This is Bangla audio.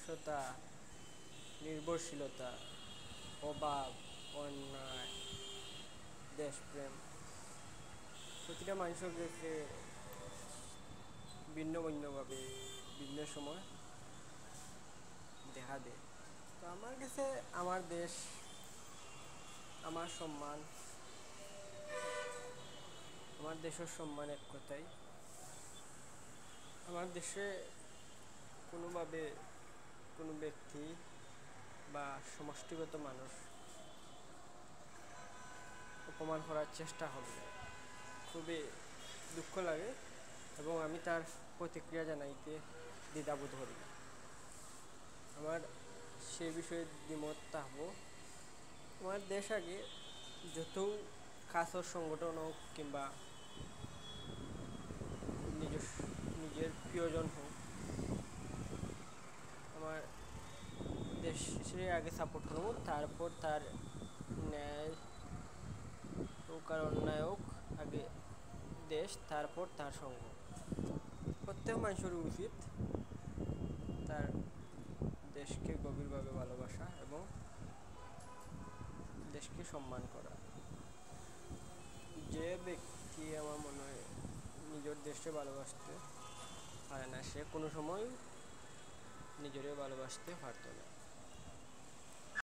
সামঞ্জস্যতা, নির্ভরশীলতা, অভাব, অন্যায়, দেশপ্রেম প্রতিটা মানুষের কাছে ভিন্ন ভিন্নভাবে ভিন্ন সময় দেখা দেয়। তো আমার কাছে আমার দেশ, আমার সম্মান, আমার দেশের সম্মান এক কথাই। আমার দেশে কোনোভাবে কোনো ব্যক্তি বা সমষ্টিগত মানুষ অপমান করার চেষ্টা হবে খুবই দুঃখ লাগে এবং আমি তার প্রতিক্রিয়া জানাইতে দ্বিধাবোধ করি। আমার সে বিষয়ে দ্বিমত থাকবো। আমার দেশ আগে যত কাছের সংগঠন হোক কিংবা নিজের প্রিয়জন হোক, আমার দেশে আগে সাপোর্ট করবো, তারপর তার ন্যায় হোক আর অন্যায় হোক, আগে দেশ তারপর তার সঙ্গ। প্রত্যেক মানুষের উচিত তার দেশকে গভীরভাবে ভালোবাসা এবং দেশকে সম্মান করা। যে ব্যক্তি আমার মনে হয় নিজের দেশকে ভালোবাসতে পারে না, সে কোনো সময় নিজেরও ভালোবাসতে পারত না।